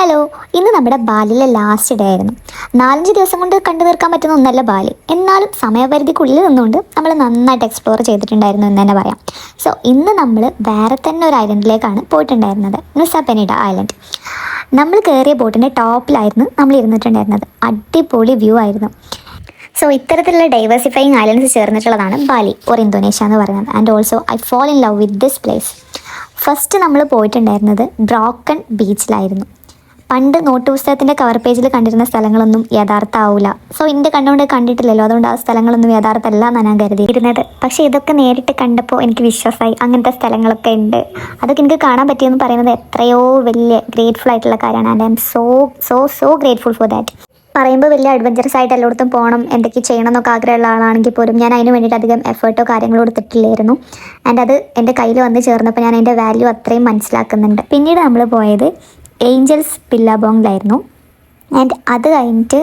Hello, ഇന്ന് നമ്മുടെ ബാലിയിലെ last day ആയിരുന്നു. 4-5 ദിവസം കൊണ്ട് കണ്ടു തീർക്കാൻ പറ്റുന്ന ഒന്നല്ല ബാലി. എന്നാലും സമയപരിധിക്കുള്ളിൽ നിന്നുകൊണ്ട് നമ്മൾ നന്നായിട്ട് എക്സ്പ്ലോർ ചെയ്തിട്ടുണ്ടായിരുന്നു എന്ന് തന്നെ പറയാം. സോ ഇന്ന് നമ്മൾ വേറെ തന്നെ ഒരു ഐലൻഡിലേക്കാണ് പോയിട്ടുണ്ടായിരുന്നത്, നുസ പെനിഡ ഐലൻഡ്. നമ്മൾ കയറിയ ബോട്ടിൻ്റെ ടോപ്പിലായിരുന്നു നമ്മൾ ഇരുന്നിട്ടുണ്ടായിരുന്നത്. അടിപൊളി വ്യൂ ആയിരുന്നു. സോ ഇത്തരത്തിലുള്ള ഡൈവേഴ്സിഫൈങ് ഐലൻഡ്സ് ചേർന്നിട്ടുള്ളതാണ് ബാലി ഓർ ഇന്തോനേഷ്യ എന്ന് പറയുന്നത്. And also I fall in love with this place. First നമ്മൾ പോയിട്ടുണ്ടായിരുന്നത് ബ്രോക്കൺ ബീച്ചിലായിരുന്നു. പണ്ട് നോട്ട് പുസ്തകത്തിൻ്റെ കവർ പേജിൽ കണ്ടിരുന്ന സ്ഥലങ്ങളൊന്നും യഥാർത്ഥമാവില്ല. സോ എൻ്റെ കണ്ടുകൊണ്ട് കണ്ടിട്ടില്ലല്ലോ, അതുകൊണ്ട് ആ സ്ഥലങ്ങളൊന്നും യഥാർത്ഥമല്ല എന്നാണ് ഞാൻ കരുതിയിരുന്നത്. പക്ഷേ ഇതൊക്കെ നേരിട്ട് കണ്ടപ്പോൾ എനിക്ക് വിശ്വാസമായി, അങ്ങനത്തെ സ്ഥലങ്ങളൊക്കെ ഉണ്ട്. അതൊക്കെ എനിക്ക് കാണാൻ പറ്റിയെന്ന് പറയുന്നത് എത്രയോ വലിയ ഗ്രേറ്റ്ഫുൾ ആയിട്ടുള്ള കാര്യമാണ്. And I M so grateful for that. പറയുമ്പോൾ വലിയ അഡ്വഞ്ചറസ് ആയിട്ട് എല്ലായിടത്തും പോകണം, എന്തൊക്കെ ചെയ്യണം എന്നൊക്കെ ആഗ്രഹമുള്ള ആളാണെങ്കിൽ പോലും ഞാൻ അതിന് വേണ്ടിയിട്ട് അധികം എഫേർട്ടോ കാര്യങ്ങളോ എടുത്തിട്ടില്ലായിരുന്നു. ആൻഡ് അത് എൻ്റെ കയ്യിൽ വന്ന് ചേർന്നപ്പോൾ ഞാൻ അതിൻ്റെ വാല്യൂ അത്രയും മനസ്സിലാക്കുന്നുണ്ട്. പിന്നീട് നമ്മൾ പോയത് ഏഞ്ചൽസ് ബില്ലാബോങ്ങിലായിരുന്നു. ആൻഡ് അത് കഴിഞ്ഞിട്ട്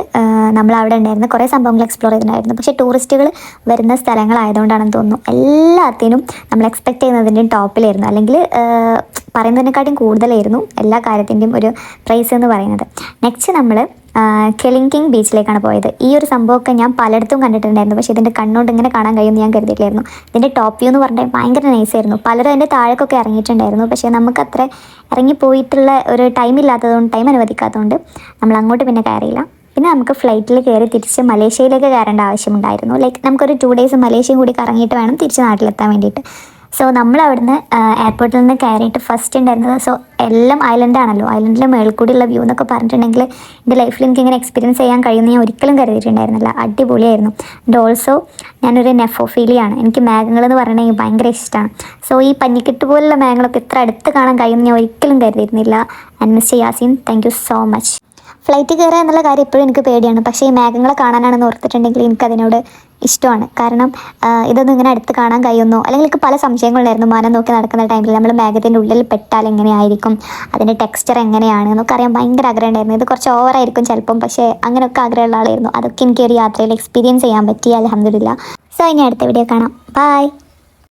നമ്മൾ അവിടെ ഉണ്ടായിരുന്ന കുറേ സംഭവങ്ങൾ എക്സ്പ്ലോർ ചെയ്തിട്ടുണ്ടായിരുന്നു. പക്ഷേ ടൂറിസ്റ്റുകൾ വരുന്ന സ്ഥലങ്ങളായതുകൊണ്ടാണെന്ന് തോന്നുന്നു എല്ലാത്തിനും നമ്മൾ എക്സ്പെക്റ്റ് ചെയ്യുന്നതിൻ്റെയും ടോപ്പിലായിരുന്നു, അല്ലെങ്കിൽ പറയുന്നതിനെക്കാട്ടും കൂടുതലായിരുന്നു എല്ലാ കാര്യത്തിൻ്റെയും ഒരു പ്രൈസ് എന്ന് പറയുന്നത്. നെക്സ്റ്റ് നമ്മൾ കെലിംകിങ് ബീച്ചിലേക്കാണ് പോയത്. ഈ ഒരു സംഭവമൊക്കെ ഞാൻ പലയിടത്തും കണ്ടിട്ടുണ്ടായിരുന്നു, പക്ഷേ ഇതിൻ്റെ കണ്ണുകൊണ്ട് ഇങ്ങനെ കാണാൻ കഴിയുമെന്ന് ഞാൻ കരുതിയിട്ടില്ലായിരുന്നു. ഇതിൻ്റെ ടോപ്പ് വ്യൂ എന്ന് പറഞ്ഞാൽ ഭയങ്കര നൈസായിരുന്നു. പലരും അതിൻ്റെ താഴേക്കൊക്കെ ഇറങ്ങിയിട്ടുണ്ടായിരുന്നു, പക്ഷേ നമുക്കത്ര ഇറങ്ങിപ്പോയിട്ടുള്ള ഒരു ടൈം അനുവദിക്കാത്തതുകൊണ്ട് നമ്മൾ അങ്ങോട്ട് പിന്നെ കയറിയില്ല. പിന്നെ നമുക്ക് ഫ്ലൈറ്റിൽ കയറി തിരിച്ച് മലേഷ്യയിലേക്ക് കയറേണ്ട ആവശ്യമുണ്ടായിരുന്നു. ലൈക്ക് നമുക്കൊരു 2 ഡേയ്സ് മലേഷ്യയും കൂടി കറങ്ങിയിട്ട് വേണം തിരിച്ച് നാട്ടിലെത്താൻ വേണ്ടിയിട്ട്. സോ നമ്മൾ അവിടുന്ന് എയർപോർട്ടിൽ നിന്ന് കയറിയിട്ട് ഫസ്റ്റ് ഉണ്ടായിരുന്നത്, സോ എല്ലാം ഐലൻഡാണല്ലോ, ഐലൻഡിലെ മേൽക്കൂടിയുള്ള വ്യൂ എന്നൊക്കെ പറഞ്ഞിട്ടുണ്ടെങ്കിൽ എൻ്റെ ലൈഫിൽ എനിക്ക് ഇങ്ങനെ എക്സ്പീരിയൻസ് ചെയ്യാൻ കഴിയുമെന്ന് ഞാൻ ഒരിക്കലും കരുതിയിട്ടുണ്ടായിരുന്നില്ല. അടിപൊളിയായിരുന്നു. ആൻഡ് ഓൾസോ ഞാനൊരു നെഫോഫീലിയാണ്. എനിക്ക് മേഘങ്ങൾ എന്ന് പറഞ്ഞിട്ടുണ്ടെങ്കിൽ ഭയങ്കര ഇഷ്ടമാണ്. സോ ഈ പഞ്ഞിക്കെട്ട് പോലുള്ള മേഘങ്ങളൊക്കെ ഇത്ര അടുത്ത് കാണാൻ കഴിയുമെന്ന് ഞാൻ ഒരിക്കലും കരുതിയിരുന്നില്ല. And mister Yaseen, thank you so much. Flight കയറുക എന്നുള്ള കാര്യം ഇപ്പോഴും എനിക്ക് പേടിയാണ്, പക്ഷേ ഈ മേഘങ്ങളെ കാണാനാണെന്ന് ഓർത്തിട്ടുണ്ടെങ്കിൽ എനിക്കതിനോട് ഇഷ്ടമാണ്. കാരണം ഇതൊന്നും ഇങ്ങനെ അടുത്ത് കാണാൻ കഴിയുന്നു, അല്ലെങ്കിൽ എനിക്ക് പല സംശയങ്ങളുണ്ടായിരുന്നു. മാനം നോക്കി നടക്കുന്ന ടൈമിൽ നമ്മൾ മേഘത്തിൻ്റെ ഉള്ളിൽ പെട്ടാൽ എങ്ങനെയായിരിക്കും, അതിൻ്റെ ടെക്സ്ചർ എങ്ങനെയാണ് എന്നൊക്കെ അറിയാൻ ഭയങ്കര ആഗ്രഹം ഉണ്ടായിരുന്നു. ഇത് കുറച്ച് ഓവറായിരിക്കും ചിലപ്പം, പക്ഷേ അങ്ങനെയൊക്കെ ആഗ്രഹമുള്ള ആളായിരുന്നു. അതൊക്കെ എനിക്ക് ഒരു യാത്രയിൽ എക്സ്പീരിയൻസ് ചെയ്യാൻ പറ്റി, അൽഹംദുലില്ലാ. സോ ഇനി അടുത്ത വീഡിയോ കാണാം. ബൈ.